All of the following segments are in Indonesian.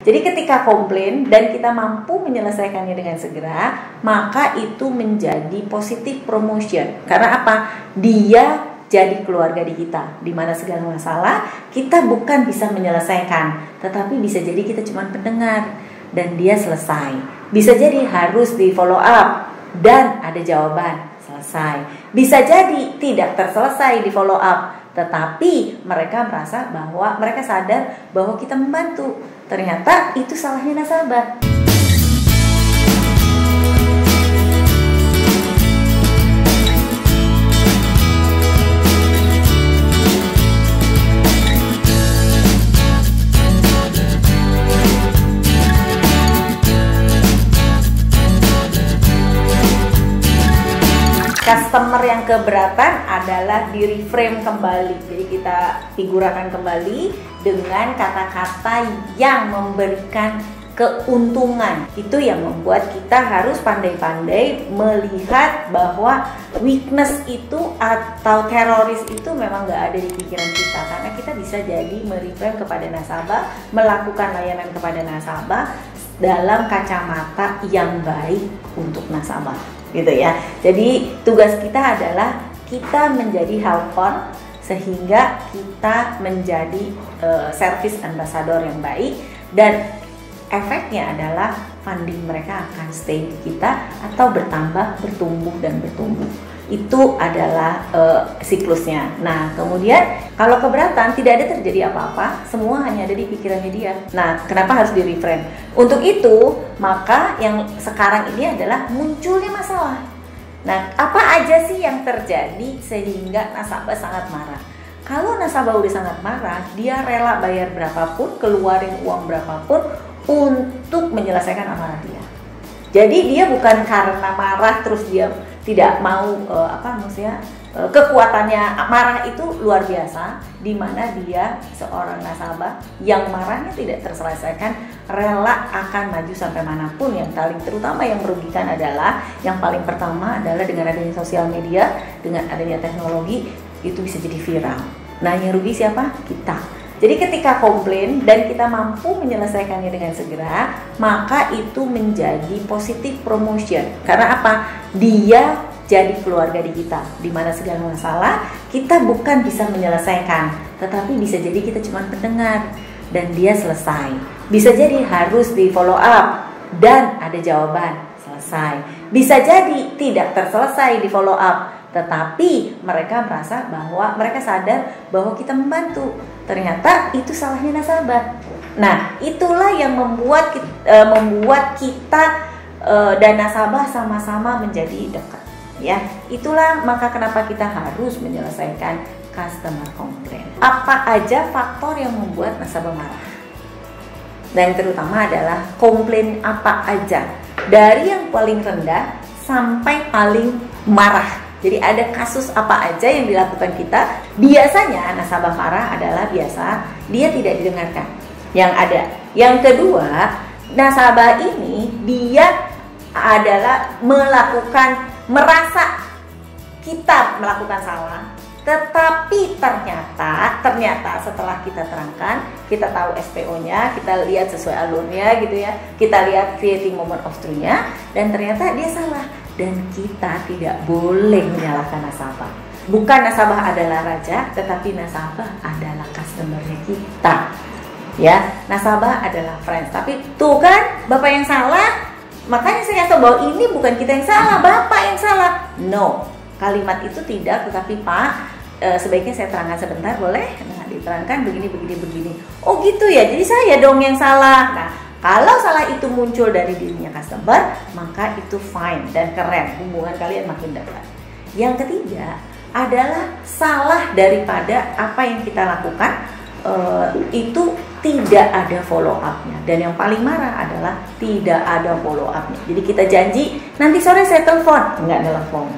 Jadi ketika komplain dan kita mampu menyelesaikannya dengan segera, maka itu menjadi positive promotion. Karena apa? Dia jadi keluarga di kita, di mana segala masalah kita bukan bisa menyelesaikan, tetapi bisa jadi kita cuma pendengar dan dia selesai. Bisa jadi harus di follow up dan ada jawaban, selesai. Bisa jadi tidak terselesai di follow up, tetapi mereka merasa bahwa mereka sadar bahwa kita membantu. Ternyata itu salahnya nasabah. Customer yang keberatan adalah di reframe kembali. Jadi kita figurakan kembali dengan kata-kata yang memberikan keuntungan. Itu yang membuat kita harus pandai-pandai melihat bahwa weakness itu atau teroris itu memang nggak ada di pikiran kita. Karena kita bisa jadi mereframe kepada nasabah, melakukan layanan kepada nasabah dalam kacamata yang baik untuk nasabah, gitu ya. Jadi tugas kita adalah kita menjadi helper sehingga kita menjadi service ambassador yang baik, dan efeknya adalah funding mereka akan stay di kita atau bertambah, bertumbuh dan bertumbuh. Itu adalah siklusnya. Nah, kemudian kalau keberatan tidak ada terjadi apa-apa, semua hanya ada di pikirannya dia. Nah, kenapa harus di reframe? Untuk itu, maka yang sekarang ini adalah munculnya masalah. Nah, apa aja sih yang terjadi sehingga nasabah sangat marah? Kalau nasabah udah sangat marah, dia rela bayar berapapun, keluarin uang berapapun untuk menyelesaikan amarah dia. Jadi dia bukan karena marah terus dia tidak mau kekuatannya marah itu luar biasa, di mana dia seorang nasabah yang marahnya tidak terselesaikan rela akan maju sampai manapun. Yang paling terutama yang merugikan adalah yang paling pertama adalah dengan adanya sosial media, dengan adanya teknologi itu bisa jadi viral. Nah, yang rugi siapa? Kita. Jadi ketika komplain dan kita mampu menyelesaikannya dengan segera, maka itu menjadi positive promotion. Karena apa? Dia jadi keluarga di kita, di mana segala masalah kita bukan bisa menyelesaikan, tetapi bisa jadi kita cuma pendengar dan dia selesai. Bisa jadi harus di follow up dan ada jawaban, selesai. Bisa jadi tidak terselesai di follow up, tetapi mereka merasa bahwa mereka sadar bahwa kita membantu. Ternyata itu salahnya nasabah. Nah, itulah yang membuat kita dan nasabah sama-sama menjadi dekat. Ya, itulah maka kenapa kita harus menyelesaikan customer complaint. Apa aja faktor yang membuat nasabah marah? Dan terutama adalah komplain apa aja, dari yang paling rendah sampai paling marah. Jadi ada kasus apa aja yang dilakukan kita. Biasanya nasabah marah adalah biasa dia tidak didengarkan. Yang ada. Yang kedua, nasabah ini dia adalah merasa kita melakukan salah, tetapi ternyata setelah kita terangkan, kita tahu SPO-nya, kita lihat sesuai alurnya gitu ya, kita lihat creating moment of truth-nya, dan ternyata dia salah. Dan kita tidak boleh menyalahkan nasabah. Bukan nasabah adalah raja, tetapi nasabah adalah customer-nya kita. Ya, nasabah adalah friends. Tapi tuh kan, Bapak yang salah. Makanya saya tahu bahwa ini bukan kita yang salah, Bapak yang salah. No, kalimat itu tidak, tetapi Pak, sebaiknya saya terangkan sebentar, boleh? Nah, diterangkan begini. Oh gitu ya, jadi saya dong yang salah. Nah, kalau salah itu muncul dari dirinya customer, maka itu fine dan keren, hubungan kalian makin dekat. Yang ketiga adalah salah daripada apa yang kita lakukan, itu tidak ada follow up-nya. Dan yang paling marah adalah tidak ada follow up-nya. Jadi kita janji, nanti sore saya telepon, enggak nelpon.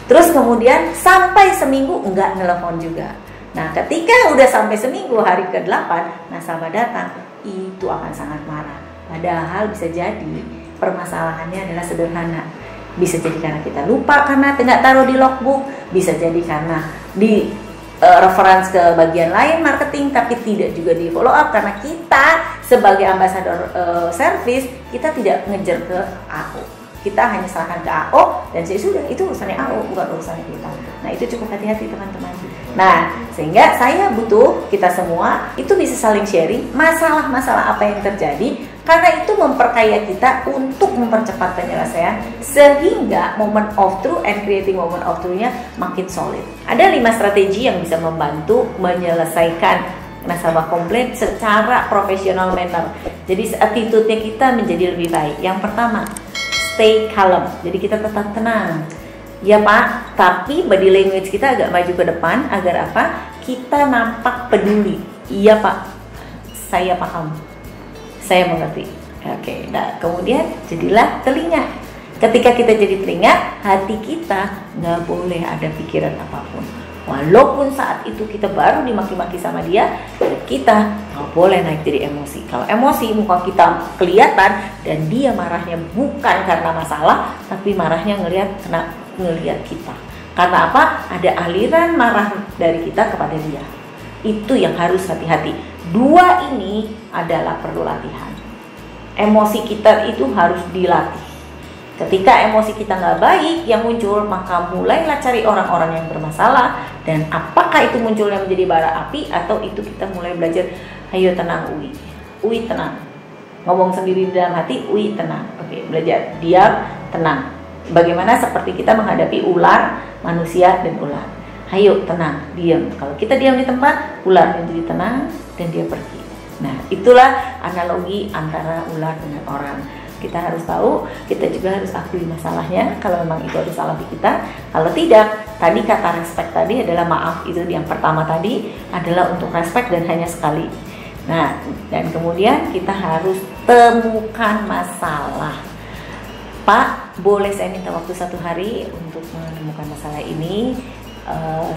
Terus kemudian sampai seminggu enggak nelpon juga. Nah, ketika udah sampai seminggu, hari ke-8 nasabah datang, itu akan sangat marah. Padahal bisa jadi permasalahannya adalah sederhana. Bisa jadi karena kita lupa karena tidak taruh di logbook, bisa jadi karena di reference ke bagian lain marketing tapi tidak juga di follow up karena kita sebagai ambasador service, kita tidak ngejar ke AO. Kita hanya serahkan ke AO dan sudah, itu urusannya AO, bukan urusannya kita. Nah, itu cukup hati-hati teman-teman. Nah, sehingga saya butuh kita semua itu bisa saling sharing masalah-masalah apa yang terjadi, karena itu memperkaya kita untuk mempercepat penyelesaian, sehingga moment of truth and creating moment of truth-nya makin solid. Ada 5 strategi yang bisa membantu menyelesaikan nasabah komplain secara profesional manner. Jadi attitude-nya kita menjadi lebih baik. Yang pertama, stay calm. Jadi kita tetap tenang. Ya Pak, tapi body language kita agak maju ke depan agar apa? Kita nampak peduli. Iya Pak, saya paham. Saya mengerti. Oke, nah kemudian jadilah telinga. Ketika kita jadi telinga, hati kita nggak boleh ada pikiran apapun. Walaupun saat itu kita baru dimaki-maki sama dia, kita nggak boleh naik jadi emosi. Kalau emosi, muka kita kelihatan dan dia marahnya bukan karena masalah, tapi marahnya ngelihat kita. Karena apa? Ada aliran marah dari kita kepada dia. Itu yang harus hati-hati. 2 ini adalah perlu latihan. Emosi kita itu harus dilatih. Ketika emosi kita nggak baik yang muncul, maka mulailah cari orang-orang yang bermasalah. Dan apakah itu munculnya menjadi bara api, atau itu kita mulai belajar, ayo tenang Uwi, Uwi tenang. Ngomong sendiri di dalam hati, Uwi tenang. Oke, belajar diam, tenang. Bagaimana seperti kita menghadapi ular, manusia dan ular. Ayo tenang, diam. Kalau kita diam di tempat, ular menjadi tenang dan dia pergi. Nah, itulah analogi antara ular dengan orang. Kita harus tahu, kita juga harus akui masalahnya kalau memang itu ada salah di kita. Kalau tidak, tadi kata respect tadi adalah maaf, itu yang pertama tadi adalah untuk respect dan hanya sekali. Nah, dan kemudian kita harus temukan masalah. Pak, boleh saya minta waktu 1 hari untuk menemukan masalah ini,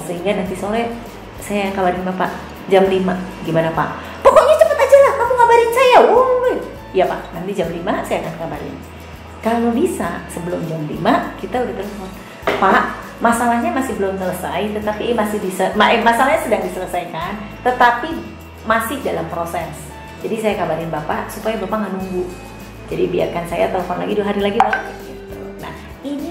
sehingga nanti sore saya kabarin Bapak jam 5. Gimana Pak? Pokoknya cepet aja lah, kamu ngabarin saya. Ya Pak, nanti jam 5 saya akan kabarin. Kalau bisa sebelum jam 5 kita udah telepon. Pak, masalahnya masih belum selesai, tetapi masalahnya sedang diselesaikan, tetapi masih dalam proses. Jadi saya kabarin Bapak supaya Bapak nggak nunggu. Jadi biarkan saya telepon lagi 2 hari lagi Pak. Nah,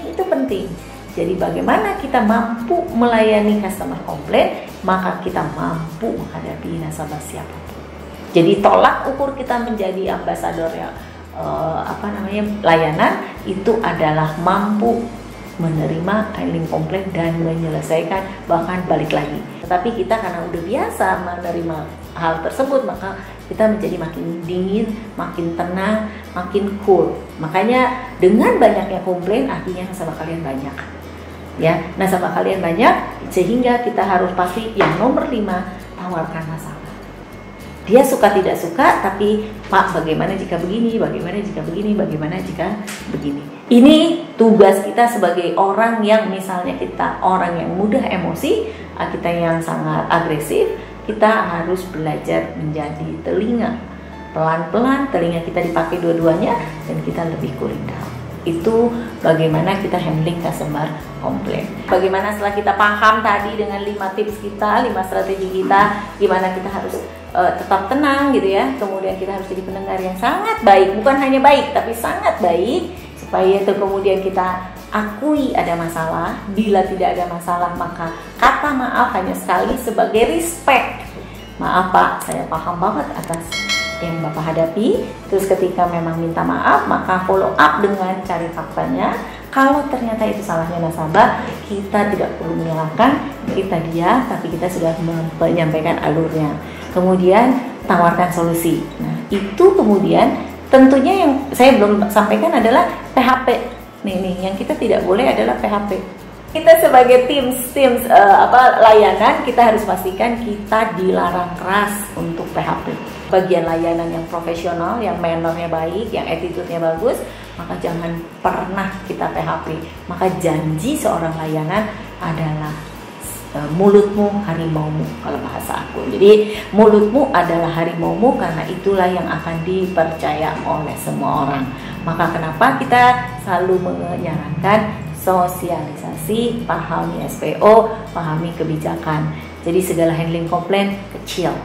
itu penting. Jadi bagaimana kita mampu melayani customer komplain, maka kita mampu menghadapi nasabah siapapun. Jadi tolak ukur kita menjadi ambasador layanan itu adalah mampu menerima handling komplain dan menyelesaikan, bahkan balik lagi. Tetapi kita karena udah biasa menerima hal tersebut, maka kita menjadi makin dingin, makin tenang, makin cool. Makanya dengan banyaknya komplain artinya nasabah kalian banyak. Ya, nasabah kalian banyak sehingga kita harus pasti yang nomor 5, tawarkan masalah. Dia suka tidak suka, tapi Pak bagaimana jika begini, bagaimana jika begini, bagaimana jika begini. Ini tugas kita sebagai orang yang misalnya kita orang yang mudah emosi, kita yang sangat agresif, kita harus belajar menjadi telinga. Pelan-pelan telinga kita dipakai dua-duanya dan kita lebih cooling down. Itu bagaimana kita handling customer komplain. Bagaimana setelah kita paham tadi dengan 5 tips kita, 5 strategi kita, gimana kita harus tetap tenang gitu ya. Kemudian kita harus jadi pendengar yang sangat baik, bukan hanya baik tapi sangat baik, supaya itu kemudian kita akui ada masalah. Bila tidak ada masalah, maka kata maaf hanya sekali sebagai respect. Maaf Pak, saya paham banget atas yang Bapak hadapi. Terus ketika memang minta maaf, maka follow up dengan cari faktanya. Kalau ternyata itu salahnya nasabah, kita tidak perlu menyalahkan, kita diam, tapi kita sudah menyampaikan alurnya. Kemudian tawarkan solusi. Nah, itu kemudian tentunya yang saya belum sampaikan adalah PHP. Nih yang kita tidak boleh adalah PHP. Kita sebagai tim layanan, kita harus pastikan kita dilarang keras untuk PHP. Bagian layanan yang profesional, yang mannernya baik, yang attitude-nya bagus, maka jangan pernah kita PHP. Maka janji seorang layanan adalah mulutmu harimaumu, kalau bahasa aku. Jadi mulutmu adalah harimaumu, karena itulah yang akan dipercaya oleh semua orang. Maka kenapa kita selalu menyarankan sosialisasi, pahami SPO, pahami kebijakan. Jadi segala handling komplain kecil.